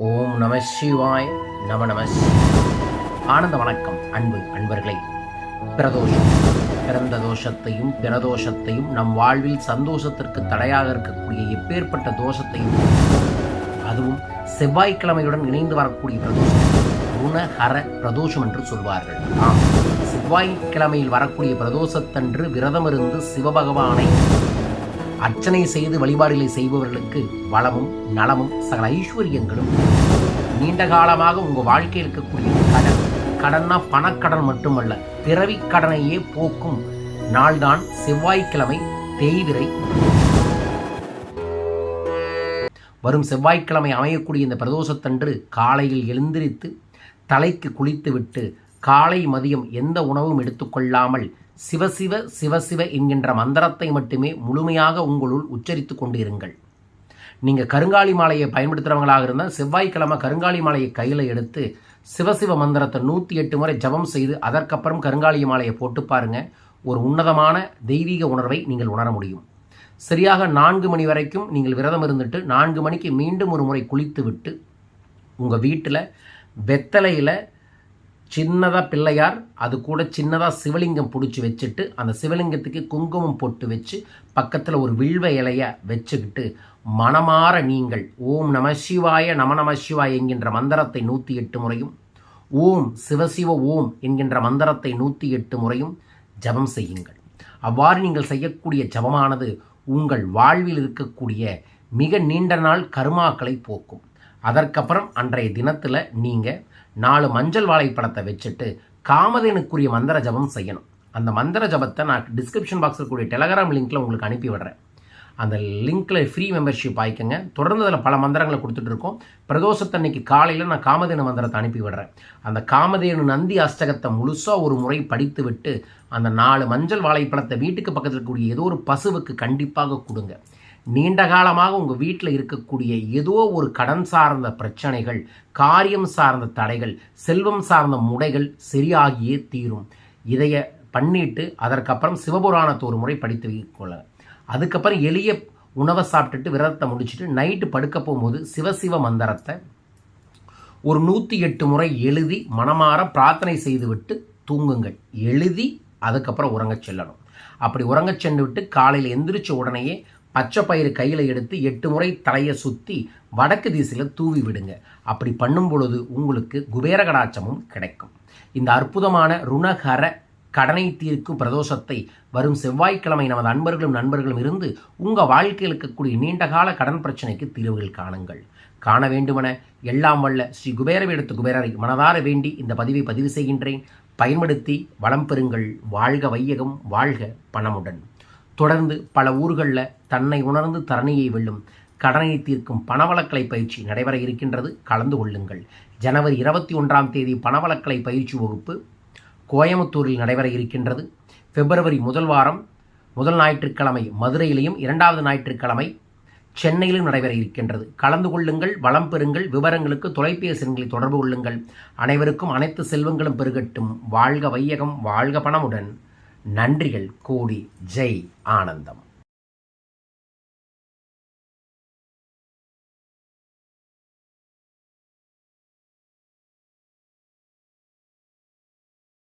ஓம் நம சிவாய் நம ஆனந்த வணக்கம். அன்பர்களே, பிரதோஷம், பிறந்த தோஷத்தையும் பிரதோஷத்தையும் நம் வாழ்வில் சந்தோஷத்திற்கு தடையாக இருக்கக்கூடிய எப்பேற்பட்ட தோஷத்தையும், அதுவும் செவ்வாய்க்கிழமையுடன் இணைந்து வரக்கூடிய பிரதோஷம் ருணஹர பிரதோஷம் என்று சொல்வார்கள். செவ்வாய்க்கிழமையில் வரக்கூடிய பிரதோஷத்தன்று விரதமிருந்து சிவபகவானை அர்ச்சனை செய்து வழிபாடுகளை செய்பவர்களுக்கு வளமும் நலமும் சகல ஐஸ்வர்யங்களும், நீண்ட காலமாக உங்கள் வாழ்க்கையில் இருக்கக்கூடிய கடன்னா பணக்கடன் மட்டுமல்ல, பிறவி கடனையே போக்கும் நாள்தான் செவ்வாய்க்கிழமை தேய்விரை. வரும் செவ்வாய்க்கிழமை அமையக்கூடிய இந்த பிரதோஷத்தன்று காலையில் எழுந்திரித்து தலைக்கு குளித்துவிட்டு காலை மதியம் எந்த உணவும் எடுத்துக்கொள்ளாமல் சிவசிவ சிவசிவ என்கின்ற மந்திரத்தை மட்டுமே முழுமையாக உங்களுள் உச்சரித்து கொண்டு இருங்கள். நீங்கள் கருங்காலி மாலையை பயன்படுத்துகிறவங்களாக இருந்தால் செவ்வாய்க்கிழமை கருங்காலி மாலையை கையில் எடுத்து சிவசிவ மந்திரத்தை 108 முறை ஜபம் செய்து அதற்கப்புறம் கருங்காலி மாலையை போட்டு பாருங்கள். ஒரு உன்னதமான தெய்வீக உணர்வை நீங்கள் உணர முடியும். சரியாக 4 மணி வரைக்கும் நீங்கள் விரதம் இருந்துட்டு 4 மணிக்கு மீண்டும் ஒரு முறை குளித்து விட்டு உங்கள் வீட்டில் வெத்தலையில் சின்னதாக பிள்ளையார், அது கூட சின்னதாக சிவலிங்கம் பிடிச்சி வச்சுட்டு அந்த சிவலிங்கத்துக்கு குங்குமம் போட்டு வச்சு பக்கத்தில் ஒரு வில்வ இலையை வச்சுக்கிட்டு மனமாற நீங்கள் ஓம் நம சிவாய நம சிவாய என்கின்ற மந்திரத்தை 108 முறையும், ஓம் சிவசிவ ஓம் என்கின்ற மந்திரத்தை 108 முறையும் ஜபம் செய்யுங்கள். அவ்வாறு நீங்கள் செய்யக்கூடிய ஜபமானது உங்கள் வாழ்வில் இருக்கக்கூடிய மிக நீண்ட நாள் கர்மாக்களை போக்கும். அதற்கப்புறம் அன்றைய தினத்தில் நீங்கள் 4 மஞ்சள் வாழைப்பழத்தை வச்சுட்டு காமதேனுக்குரிய மந்திர ஜபம் செய்யணும். அந்த மந்திர ஜபத்தை நான் டிஸ்கிரிப்ஷன் பாக்ஸில் இருக்கக்கூடிய டெலகிராம் லிங்க்கில் உங்களுக்கு அனுப்பி விடுறேன். அந்த லிங்க்கில் ஃப்ரீ மெம்பர்ஷிப் ஆயிக்கங்க. தொடர்ந்து அதில் பல மந்திரங்களை கொடுத்துட்டு இருக்கோம். பிரதோஷத்தன்னைக்கு காலையில் நான் காமதேனு மந்திரத்தை அனுப்பி விடுறேன். அந்த காமதேனு நந்தி அஷ்டகத்தை முழுசாக ஒரு முறை படித்து விட்டு அந்த 4 மஞ்சள் வாழைப்பழத்தை வீட்டுக்கு பக்கத்தில் இருக்கக்கூடிய ஏதோ ஒரு பசுவுக்கு கண்டிப்பாக கொடுங்க. நீண்ட காலமாக உங்கள் வீட்டில் இருக்கக்கூடிய ஏதோ ஒரு கடன் சார்ந்த பிரச்சனைகள், காரியம் சார்ந்த தடைகள், செல்வம் சார்ந்த முடைகள் சரியாகியே தீரும். இதைய பண்ணிட்டு அதற்கப்புறம் சிவபுராணத்தை ஒரு முறை படித்து வைக்கொள்ள, அதுக்கப்புறம் எளிய உணவை சாப்பிட்டுட்டு விரதத்தை முடிச்சுட்டு நைட்டு படுக்க போகும்போது சிவசிவ மந்திரத்தை ஒரு 108 முறை எழுதி மனமாற பிரார்த்தனை செய்துவிட்டு தூங்குங்கள். எழுதி அதுக்கப்புறம் உறங்கச் செல்லணும். அப்படி உறங்கச் சென்று விட்டு காலையில் எந்திரிச்ச உடனேயே பச்சை பயிறு கையில் எடுத்து 8 முறை தலையை சுற்றி வடக்கு திசையில் தூவி விடுங்க. அப்படி பண்ணும் பொழுது உங்களுக்கு குபேர கடாட்சமும் கிடைக்கும். இந்த அற்புதமான ருணஹர கடனை தீர்க்கும் பிரதோஷத்தை வரும் செவ்வாய்க்கிழமை நமது நண்பர்களும் இருந்து உங்கள் வாழ்க்கையில் இருக்கக்கூடிய நீண்டகால கடன் பிரச்சனைக்கு தீர்வுகள் காணுங்கள். காண வேண்டுமென எல்லாம் வல்ல ஸ்ரீ குபேரவேடத்து குபேரரை மனதார வேண்டி இந்த பதிவை பதிவு செய்கின்றேன். பயன்படுத்தி வளம் பெறுங்கள். வாழ்க வையகம், வாழ்க பணமுடன். தொடர்ந்து பல ஊர்களில் தன்னை உணர்ந்து தரணியை வெல்லும் கடனை தீர்க்கும் பணவளக்கலை பயிற்சி நடைபெற இருக்கின்றது. கலந்து கொள்ளுங்கள். ஜனவரி 21ஆம் தேதி பணவளக்கலை பயிற்சி வகுப்பு கோயமுத்தூரில் நடைபெற இருக்கின்றது. பிப்ரவரி முதல் வாரம் முதல் ஞாயிற்றுக்கிழமை மதுரையிலையும் 2வது ஞாயிற்றுக்கிழமை சென்னையிலும் நடைபெற இருக்கின்றது. கலந்து கொள்ளுங்கள். வளம் பெறுங்கள். விவரங்களுக்கு தொலைபேசி எண்களை தொடர்பு கொள்ளுங்கள். அனைவருக்கும் அனைத்து செல்வங்களும் பெருகட்டும். வாழ்க வையகம், வாழ்க பணமுடன். நன்றிகள் கோடி. ஜெய் ஆனந்தம்.